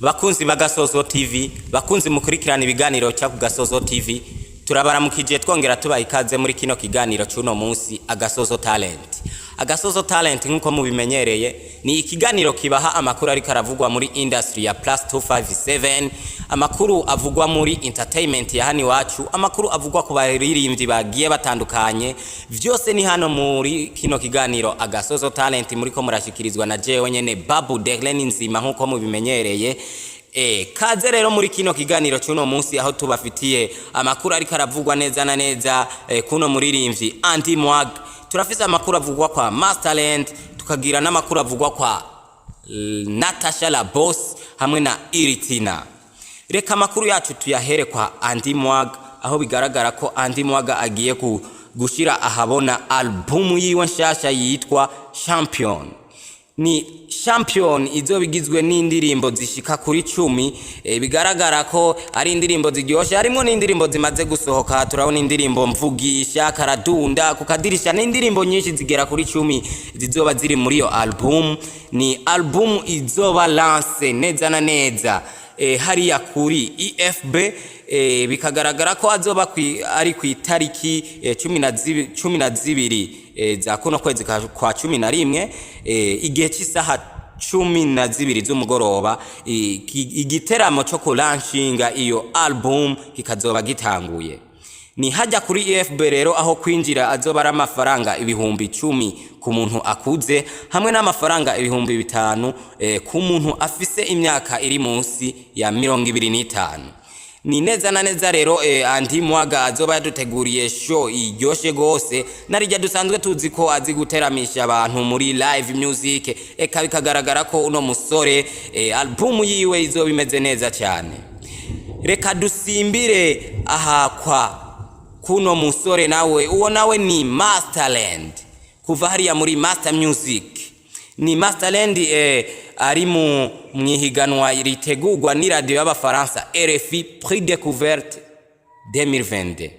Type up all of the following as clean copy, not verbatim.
Bakunzi bagasozo TV, bakunzi mukurikirana ibiganiro cya Gasozo TV, turabaramukije twongera tubaha ikaze muri kino kiganiro cy'uno munsi Agasozo Talent. Agasozo Talent nkuko mubimenyereye ni ikiganiro kibaha amakuru ari karavugwa muri industry ya Plus 257, amakuru avugwa muri entertainment ya hani wacu, amakuru avugwa ku baririmbyi bagiye batandukanye. Vyose ni hano muri kino kiganiro Agasozo Talent muriko murashikirizwa na jewe nyene Babu Degleni Nzima nkuko mubimenyereye. Kaze rero muri kino kiganiro cy'uno munsi aho tubafitiye amakuru ari karavugwa neza na neza kuno muririmbyi Andy Mwag. Turafise amakuru avugwa kwa Masterland, tukagira n'amakuru avugwa kwa Natasha La Boss hamwe na Iritina. Reka amakuru yacu tuyahere kwa Andy Mwag, aho bigaragara ko Andy Mwag agiye gushira ahabona album yiwe nshasha yitwa Champion. Ni Champion izobigizwe n'indirimbo zishika kuri 10. Bigaragara ko ari indirimbo ziryoshe, harimo n'indirimbo zimaze gusohoka. Turabona indirimbo mvugisha, karadunda, kukadirisha, n'indirimbo nyinshi zigera kuri 10 zizoba ziri muri iyo album. Ni album izoba lance neza na neza hariya kuri EFB. Bikagaragara ko azoba ari ku itariki 12 za kuno kwezi kwa 11 igihe cy'isaha 12 z'umugoroba. Igiteramo cyo kulanshinga iyo album kikazoba gitanguye. Ni hajya kuri EFB rero, aho kwinjira azoba ari amafaranga ibihumbi 10 ku muntu akuze, hamwe n'amafaranga ibihumbi 5 ku muntu afise imyaka iri munsi ya 25. Ni neza na neza rero Andy Mwag azoba yaduteguriye show iryoshe gose, narijya dusanzwe tuzi ko azi guteramisha abantu muri live music. Eka bikagaragara ko uno musore album yiwe izoba imeze neza cyane. Reka dusimbire aha kwa kuno musore nawe, uwo nawe ni Masterland, kuva hariya muri Master Music. Ni Masterland ari mu mwihiganwa ritegurwa ni radio y'abafaransa RFI Prix Découverte 2022.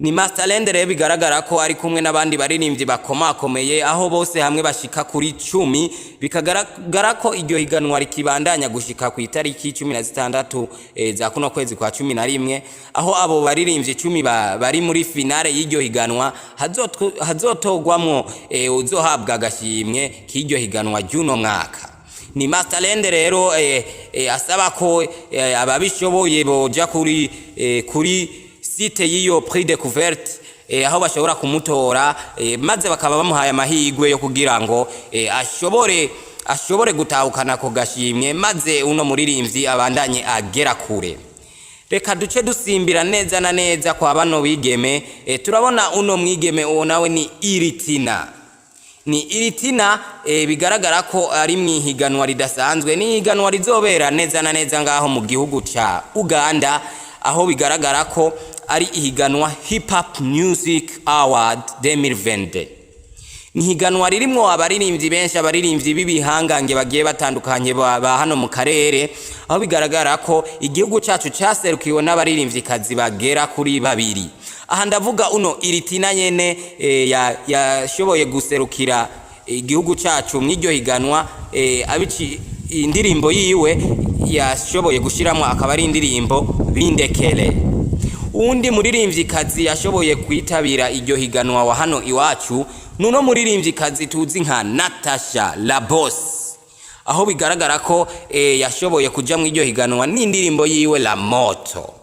Ni Masterland rero bigaragara ko ari kumwe n'abandi baririmbyi bakomakomeye, aho bose hamwe bashika kuri 10. Bikagaragara ko iryo higanwa rikibandanya gushika ku itariki 16 za kuno kwezi kwa 11, aho abo baririmbyi 10 bari muri finale y'iryo higanwa hazotogwamo uzohabwa agashimwe k'iryo higanwa ry'uno mwaka. Ni Masterland rero asaba ko ababishoboye boja kuri site y'iyo Prix Découverte aho bashobora kumutora, maze bakaba bamuhaye amahigwe yo kugira ngo ashobore gutahukana ko gashimwe, maze uno muririmbyi abandanye agera kure. Reka duce dusimbira neza na neza kwa bano bigeme. Turabona uno mwigeme uwo nawe ni Iritina. Ni Iritina bigaragara ko ari mwihiganwa ridasanzwe, ni higanwa rizobera neza na neza ngaho mu gihugu ca Uganda, aho bigaragara ko ari ihiganwa Hip Hop Music Award 2022. Ni higanwa ririmo abaririmbyi benshi, abaririmbyi bibihangange bagiye batandukanye ba hano mu karere, aho bigaragara ko igihugu cyacu cyaserukiwe n'abaririmbyi kazi bagera kuri 2. Aha ndavuga uno Iritina nyene yashoboye guserukira igihugu cyacu mw'iryo higanwa. Abici indirimbo yiwe yashoboye gushiramo akaba ari indirimbo Bindekele. Undi muririmbyi kazi yashoboye kwitabira iryo higanwa wa hano iwacu nuno muririmbyi kazi tuzi nka Natasha La Boss, aho bigaragara ko yashoboye kuja mu iryo higanwa n'indirimbo yiwe La Moto.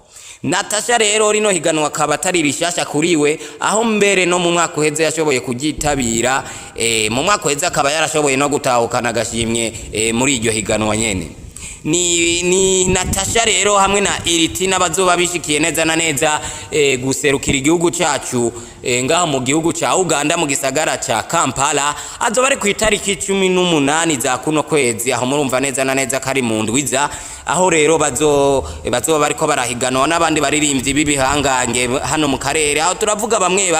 Natasha rero rino higanwa akaba atari rishasha kuriwe, aho mbere no mu mwaka uheze yashoboye kugitabira. Mu mwaka uheze akaba yarashoboye no gutahukana agashimwe muri iryo higanwa nyene. Ni Natasha rero hamwe na Iritina bazoba bishikiye neza na neza guserukira igihugu cyacu ngaho mu gihugu ca Uganda mu gisagara ca Kampala. Azoba ari ku itariki 18 za kuno kwezi, aho murumva neza na neza kari mu ndwiza, aho rero bazoba bariko barahiganwa n'abandi baririmbyi bibihangange hano mu karere. Aho turavuga bamwe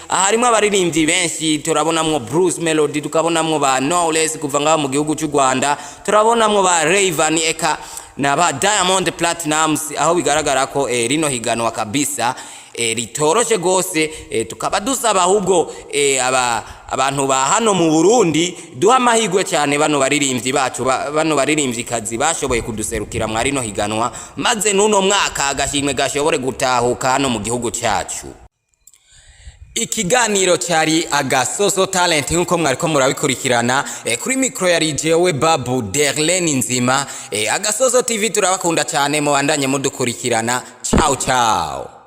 harimo abaririmbyi benshi, turabonamwo Bruce Melody, tukabonamwo ba Knowless kuva ngaho mu gihugu cy'u Rwanda, turabonamwo ba Rayvan, eka na ba Diamond Platnumz, aho bigaragara ko rino higanwa kabisa ritoroshe gose, tukaba dusaba ahubwo abantu ba hano mu Burundi duha amahirwe cyane bano baririmbyi bacu, bano baririmbyi bashoboye kuduserukira mwari no higanwa, maze nuno mwaka agashimwe gashobore gutahuka hano mu gihugu cyacu. Ikiganiro cyari Agasoso Talent nkuko mwariko murabikurikirana, kuri micro yari jewe Babu Derlene Nzima. Agasoso TV turabakunda cyane, mubandanye mudukurikirana. Ciao ciao.